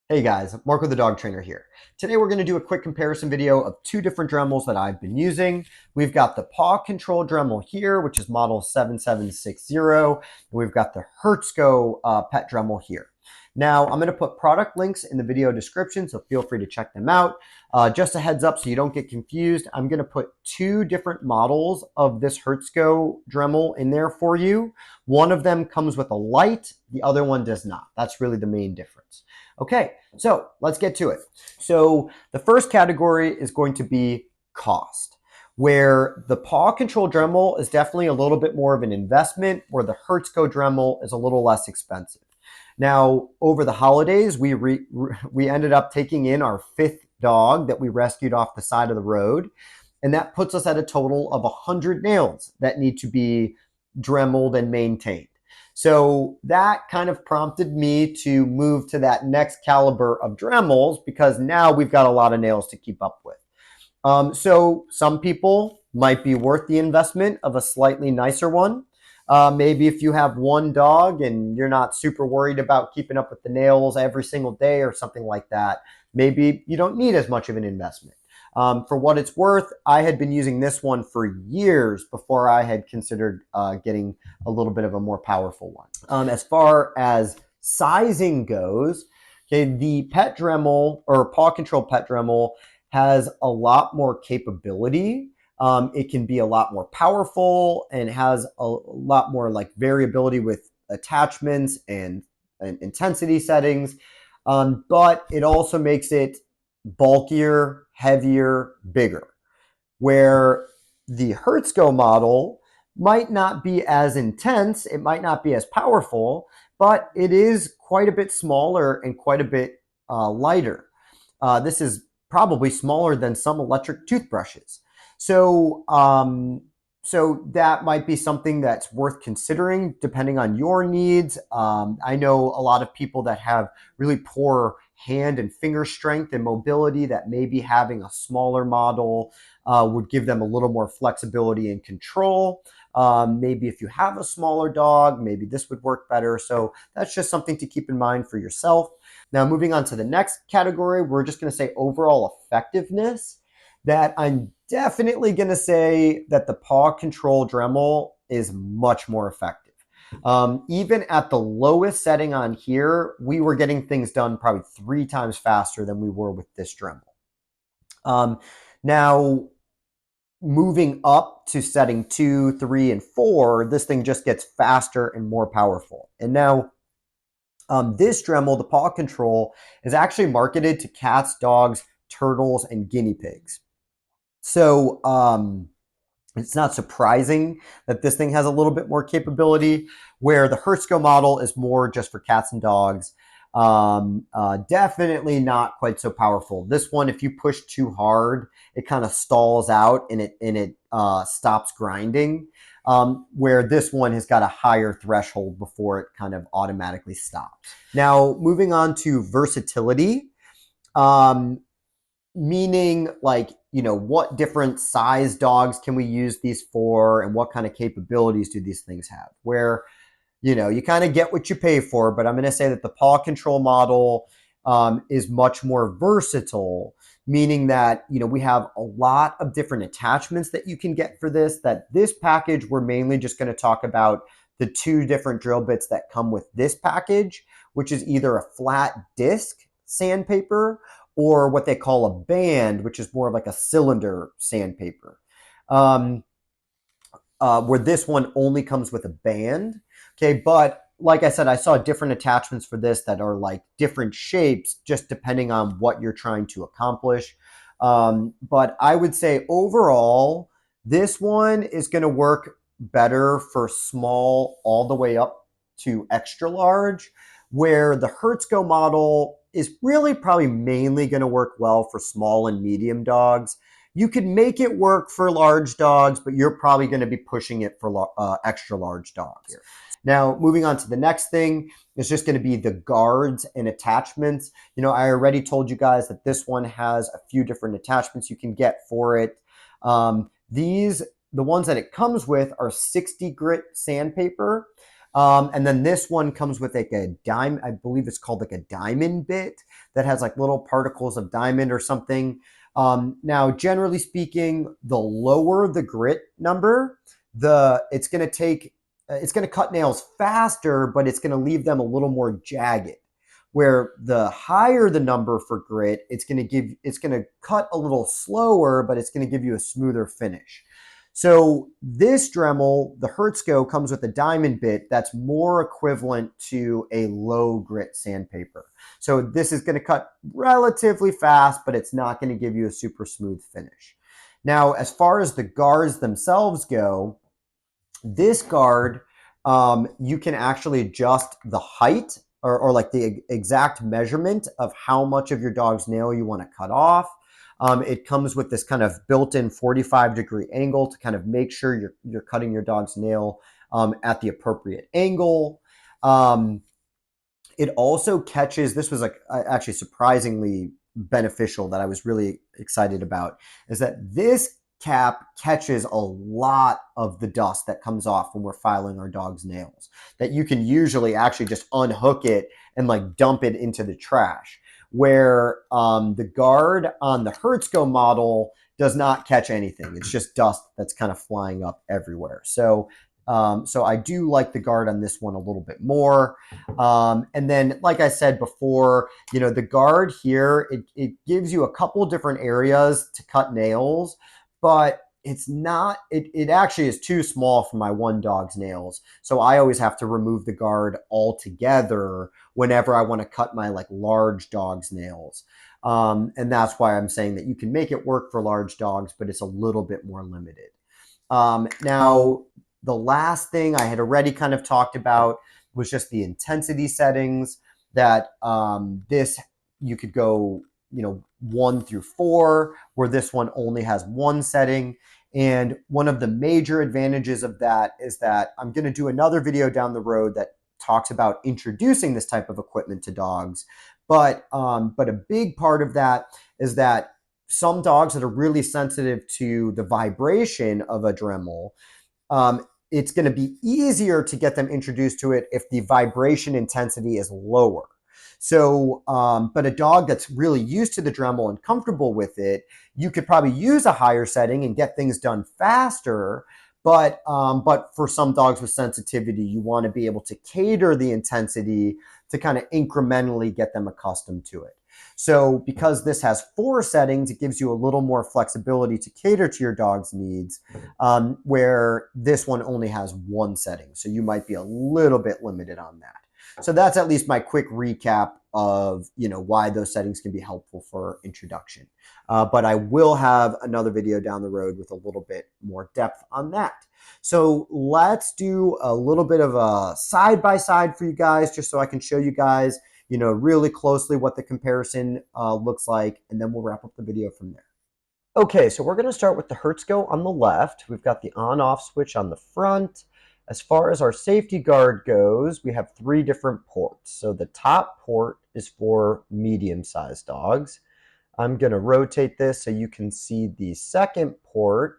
Hey guys, Marco the dog trainer here. Today we're going to do a quick comparison video of two different Dremels that I've been using. We've got the PawControl Dremel here, which is model 7760, and we've got the Hertzko Pet Dremel here. Now, I'm going to put product links in the video description, so feel free to check them out. Just a heads up so you don't get confused, I'm going to put two different models of this Hertzko Dremel in there for you. One of them comes with a light, the other one does not. That's really the main difference. Okay, so let's get to it. So the first category is going to be cost, where the PawControl Dremel is definitely a little bit more of an investment, where the Hertzko Dremel is a little less expensive. Now, over the holidays, we ended up taking in our fifth dog that we rescued off the side of the road, and that puts us at a total of 100 nails that need to be dremeled and maintained. So that kind of prompted me to move to that next caliber of Dremels because now we've got a lot of nails to keep up with. So some people might be worth the investment of a slightly nicer one. Maybe if you have one dog and you're not super worried about keeping up with the nails every single day or something like that, maybe you don't need as much of an investment. For what it's worth, I had been using this one for years before I had considered getting a little bit of a more powerful one. As far as sizing goes, okay, the Pet Dremel or PawControl Pet Dremel has a lot more capability. It can be a lot more powerful and has a lot more like variability with attachments and intensity settings. But it also makes it bulkier, heavier, bigger, where the Hertzko model might not be as intense, it might not be as powerful, but it is quite a bit smaller and quite a bit lighter. This is probably smaller than some electric toothbrushes. So that might be something that's worth considering depending on your needs. I know a lot of people that have really poor hand and finger strength and mobility that maybe having a smaller model would give them a little more flexibility and control. Maybe if you have a smaller dog, maybe this would work better. So that's just something to keep in mind for yourself. Now, moving on to the next category, we're just going to say overall effectiveness. That I'm definitely going to say that the PawControl Dremel is much more effective. Even at the lowest setting on here, we were getting things done probably 3 times faster than we were with this Dremel. Now, moving up to setting 2, 3, and 4, this thing just gets faster and more powerful. And now, this Dremel, the PawControl, is actually marketed to cats, dogs, turtles, and guinea pigs. So it's not surprising that this thing has a little bit more capability, where the Hertzko model is more just for cats and dogs. Definitely not quite so powerful. This one, if you push too hard, it kind of stalls out and it stops grinding. Where this one has got a higher threshold before it kind of automatically stops. Now, moving on to versatility. Meaning like, what different size dogs can we use these for and what kind of capabilities do these things have? Where, you kind of get what you pay for, but I'm going to say that the PawControl model is much more versatile, meaning that, we have a lot of different attachments that you can get for this. That this package, we're mainly just going to talk about the 2 different drill bits that come with this package, which is either a flat disc sandpaper or what they call a band, which is more of like a cylinder sandpaper. Where this one only comes with a band. Okay, but like I said, I saw different attachments for this that are like different shapes, just depending on what you're trying to accomplish. But I would say overall, this one is going to work better for small all the way up to extra large, where the Hertzko model is really probably mainly going to work well for small and medium dogs. You can make it work for large dogs, but you're probably going to be pushing it for extra large dogs. Now, moving on to the next thing is just going to be the guards and attachments. I already told you guys that this one has a few different attachments you can get for it. The ones that it comes with are 60 grit sandpaper. And then this one comes with like a diamond, I believe it's called like a diamond bit that has like little particles of diamond or something. Now, generally speaking, the lower the grit number, it's going to cut nails faster, but it's going to leave them a little more jagged. Where the higher the number for grit, it's going to cut a little slower, but it's going to give you a smoother finish. So this Dremel, the Hertzko, comes with a diamond bit that's more equivalent to a low grit sandpaper. So this is going to cut relatively fast, but it's not going to give you a super smooth finish. Now, as far as the guards themselves go, this guard, you can actually adjust the height or like the exact measurement of how much of your dog's nail you want to cut off. It comes with this kind of built-in 45-degree angle to kind of make sure you're cutting your dog's nail at the appropriate angle. It also catches, this was like actually surprisingly beneficial that I was really excited about, is that this cap catches a lot of the dust that comes off when we're filing our dog's nails, that you can usually actually just unhook it and like dump it into the trash, where the guard on the Hertzko model does not catch anything. It's just dust that's kind of flying up everywhere. So I do like the guard on this one a little bit more. And then, like I said before, the guard here, it gives you a couple different areas to cut nails, but it actually is too small for my one dog's nails. So I always have to remove the guard altogether whenever I want to cut my like large dog's nails. And that's why I'm saying that you can make it work for large dogs, but it's a little bit more limited. Now, the last thing I had already kind of talked about was just the intensity settings, that this, you could go 1 through 4, where this one only has one setting. And one of the major advantages of that is that I'm going to do another video down the road that talks about introducing this type of equipment to dogs. But a big part of that is that some dogs that are really sensitive to the vibration of a Dremel, it's going to be easier to get them introduced to it if the vibration intensity is lower. So, but a dog that's really used to the Dremel and comfortable with it, you could probably use a higher setting and get things done faster. But for some dogs with sensitivity, you want to be able to cater the intensity to kind of incrementally get them accustomed to it. So because this has 4 settings, it gives you a little more flexibility to cater to your dog's needs, where this one only has 1 setting. So you might be a little bit limited on that. So that's at least my quick recap of why those settings can be helpful for introduction. But I will have another video down the road with a little bit more depth on that. So let's do a little bit of a side-by-side for you guys, just so I can show you guys really closely what the comparison looks like, and then we'll wrap up the video from there. Okay, so we're going to start with the Hertzko on the left. We've got the on-off switch on the front. As far as our safety guard goes, we have 3 different ports. So the top port is for medium-sized dogs. I'm going to rotate this so you can see the second port.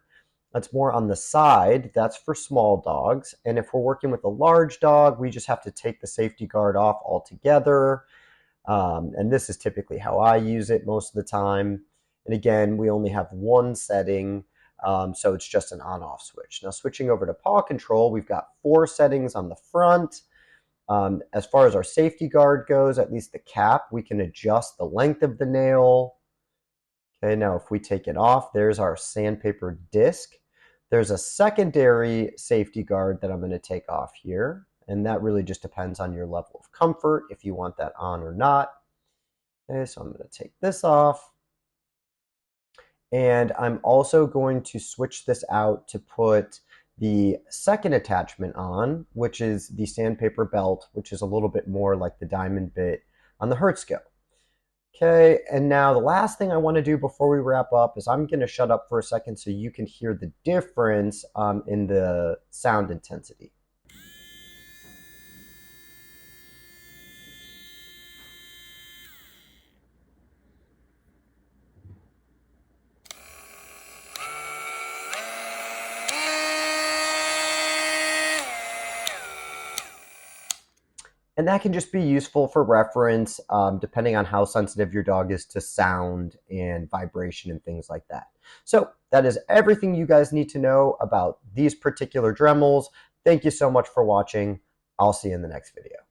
That's more on the side. That's for small dogs. And if we're working with a large dog, we just have to take the safety guard off altogether. And this is typically how I use it most of the time. And again, we only have 1 setting, so it's just an on-off switch. Now, switching over to PawControl, we've got 4 settings on the front. As far as our safety guard goes, at least the cap, we can adjust the length of the nail. Okay, now if we take it off, there's our sandpaper disc. There's a secondary safety guard that I'm going to take off here, and that really just depends on your level of comfort, if you want that on or not. Okay, so I'm going to take this off. And I'm also going to switch this out to put the second attachment on, which is the sandpaper belt, which is a little bit more like the diamond bit on the Hertzko. Okay, and now the last thing I want to do before we wrap up is I'm going to shut up for a second so you can hear the difference in the sound intensity. And that can just be useful for reference, depending on how sensitive your dog is to sound and vibration and things like that. So that is everything you guys need to know about these particular Dremels. Thank you so much for watching. I'll see you in the next video.